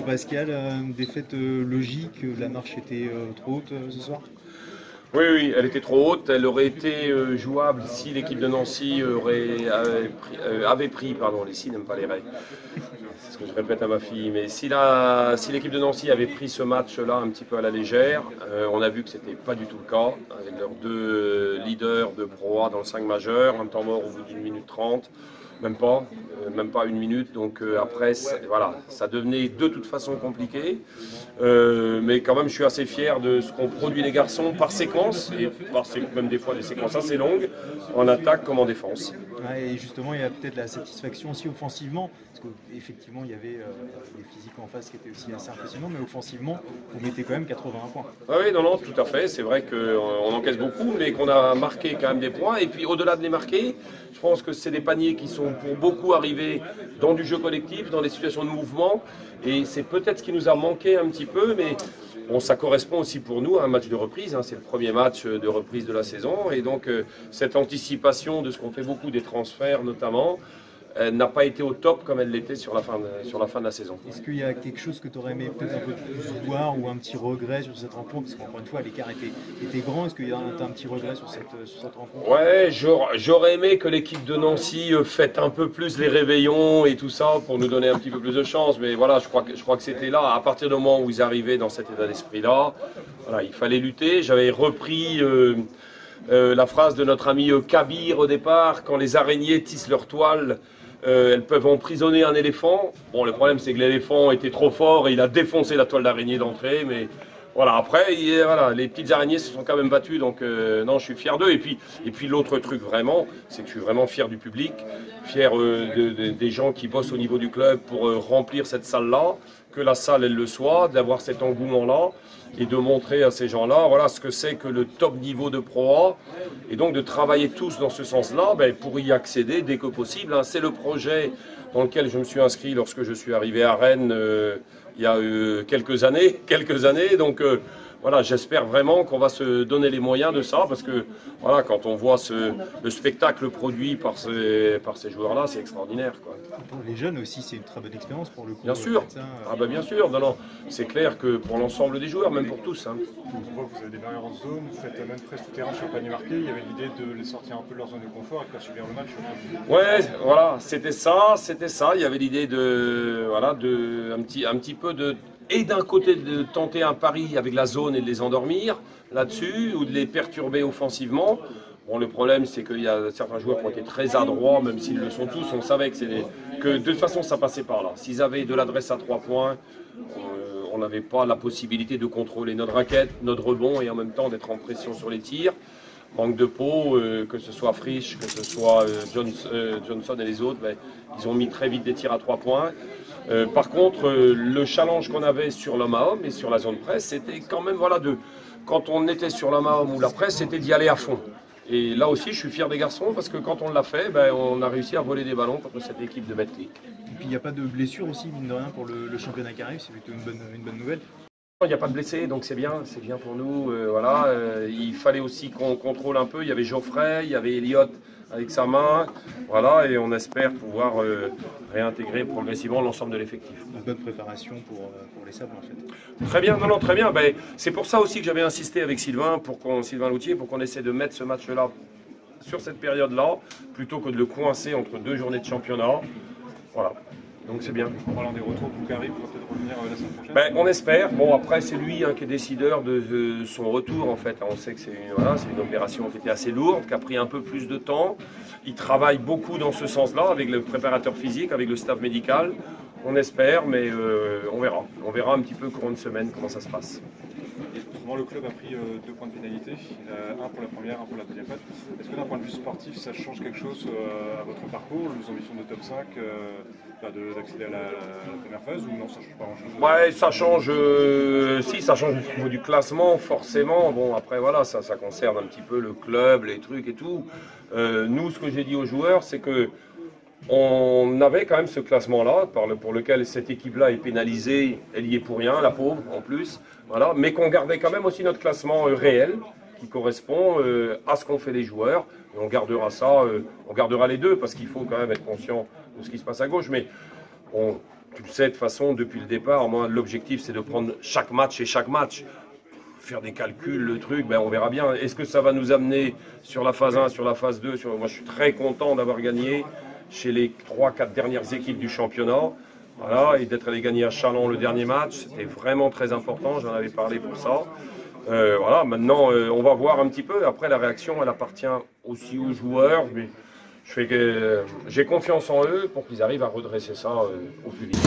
Pascal, une défaite logique, la marche était trop haute ce soir? Oui, oui, elle était trop haute. Elle aurait été jouable si l'équipe de Nancy avait pris, pardon, les si n'aiment pas les règles. C'est ce que je répète à ma fille. Mais si l'équipe de Nancy avait pris ce match-là un petit peu à la légère, on a vu que c'était pas du tout le cas. Avec leurs deux leaders de Pro A dans le 5 majeur, un temps mort au bout d'une minute 30. Même pas une minute. Donc après, voilà, ça devenait de toute façon compliqué. Mais quand même, je suis assez fier de ce qu'ont produit les garçons par séquence, et même des fois des séquences assez longues, en attaque comme en défense. Ouais, et justement, il y a peut-être la satisfaction aussi offensivement, parce qu'effectivement, il y avait des physiques en face qui étaient aussi assez impressionnants, mais offensivement, vous mettez quand même 81 points. Ah oui, non, non, tout à fait. C'est vrai qu'on encaisse beaucoup, mais qu'on a marqué quand même des points. Et puis au-delà de les marquer, je pense que c'est des paniers qui sont pour beaucoup arrivés dans du jeu collectif, dans des situations de mouvement. Et c'est peut-être ce qui nous a manqué un petit peu, mais bon, ça correspond aussi pour nous à un match de reprise. Hein. C'est le premier match de reprise de la saison. Et donc cette anticipation de ce qu'on fait beaucoup des transferts notamment, n'a pas été au top comme elle l'était sur la fin de la saison. Est-ce qu'il y a quelque chose que tu aurais aimé peut-être un peu plus voir ou un petit regret sur cette rencontre? Parce qu'encore une fois, l'écart était grand. Est-ce qu'il y a un petit regret sur cette rencontre? Ouais, j'aurais aimé que l'équipe de Nancy fête un peu plus les réveillons et tout ça pour nous donner un petit peu plus de chance. Mais voilà, je crois que c'était là. À partir du moment où ils arrivaient dans cet état d'esprit-là, voilà, il fallait lutter. J'avais repris la phrase de notre ami Kabir au départ, quand les araignées tissent leur toile, elles peuvent emprisonner un éléphant. Bon, le problème, c'est que l'éléphant était trop fort et il a défoncé la toile d'araignée d'entrée. Mais voilà, après, voilà, les petites araignées se sont quand même battues. Donc, non, je suis fier d'eux. Et puis l'autre truc vraiment, c'est que je suis vraiment fier du public, fier des gens qui bossent au niveau du club pour remplir cette salle-là, que la salle, elle le soit, d'avoir cet engouement-là et de montrer à ces gens-là, voilà ce que c'est que le top niveau de Pro A, et donc de travailler tous dans ce sens-là pour y accéder dès que possible. Hein. C'est le projet dans lequel je me suis inscrit lorsque je suis arrivé à Rennes il y a quelques années. Donc voilà, j'espère vraiment qu'on va se donner les moyens de ça, parce que voilà, quand on voit le spectacle produit par ces joueurs-là, c'est extraordinaire, quoi. Pour les jeunes aussi, c'est une très bonne expérience pour le coup. Bien sûr, bien sûr, non, non, c'est clair que pour l'ensemble des joueurs, même pour tous. Hein. On voit que vous avez des barrières en zone, vous faites même presque tout terrain sur le panier marqué. Il y avait l'idée de les sortir un peu de leur zone de confort et de pas subir le match. Ouais, voilà, c'était ça. Il y avait l'idée un petit peu et d'un côté de tenter un pari avec la zone et de les endormir là-dessus, ou de les perturber offensivement. Bon, le problème, c'est qu'il y a certains joueurs qui ont été très adroits, même s'ils le sont tous. On savait que de toute façon, ça passait par là. S'ils avaient de l'adresse à 3 points, on n'avait pas la possibilité de contrôler notre raquette, notre rebond, et en même temps d'être en pression sur les tirs. Manque de peau, que ce soit Frisch, que ce soit Johnson et les autres, ils ont mis très vite des tirs à 3 points. Par contre, le challenge qu'on avait sur l'homme à homme et sur la zone presse, c'était quand même, voilà, quand on était sur l'homme à homme ou la presse, c'était d'y aller à fond. Et là aussi, je suis fier des garçons, parce que quand on l'a fait, on a réussi à voler des ballons contre cette équipe de Betclic. Et puis il n'y a pas de blessure aussi, mine de rien, pour le championnat qui arrive, c'est plutôt une bonne nouvelle. Il n'y a pas de blessés, donc c'est bien pour nous. Voilà. Il fallait aussi qu'on contrôle un peu. Il y avait Geoffrey, il y avait Elliott avec sa main. Voilà, et on espère pouvoir réintégrer progressivement l'ensemble de l'effectif. Une bonne préparation pour les Sables, en fait. Très bien, non, très bien. C'est pour ça aussi que j'avais insisté avec Sylvain Loutier, pour qu'on essaie de mettre ce match-là sur cette période-là, plutôt que de le coincer entre 2 journées de championnat. Voilà. Donc c'est bien. En parlant des retours, Boukari pourra peut-être revenir la semaine prochaine. On espère. Bon, après, c'est lui qui est décideur de son retour, en fait. On sait que c'est une opération qui était assez lourde, qui a pris un peu plus de temps. Il travaille beaucoup dans ce sens-là, avec le préparateur physique, avec le staff médical. On espère, mais on verra. On verra un petit peu courant de semaine comment ça se passe. Et autrement, le club a pris 2 points de pénalité, un pour la première, un pour la deuxième phase. Est-ce que d'un point de vue sportif, ça change quelque chose à votre parcours, vos ambitions de top 5, d'accéder à la première phase, ou non, ça change pas grand-chose? Ouais, ça change. Si, ça change au niveau du classement, forcément. Bon, après, voilà, ça concerne un petit peu le club, les trucs et tout. Nous, ce que j'ai dit aux joueurs, c'est que on avait quand même ce classement-là, pour lequel cette équipe-là est pénalisée, elle y est pour rien, la pauvre en plus, voilà, mais qu'on gardait quand même aussi notre classement réel, qui correspond à ce qu'ont fait les joueurs, et on gardera ça, on gardera les deux, parce qu'il faut quand même être conscient de ce qui se passe à gauche, mais Tu le sais de toute façon, depuis le départ, moi l'objectif c'est de prendre chaque match et chaque match. Faire des calculs, le truc, ben, on verra bien. Est-ce que ça va nous amener sur la phase 1, sur la phase 2 Moi je suis très content d'avoir gagné chez les 3-4 dernières équipes du championnat. Voilà, et d'être allé gagner à Châlons le dernier match, c'était vraiment très important, j'en avais parlé pour ça. Voilà, maintenant on va voir un petit peu. Après la réaction, elle appartient aussi aux joueurs, mais j'ai confiance en eux pour qu'ils arrivent à redresser ça au plus vite.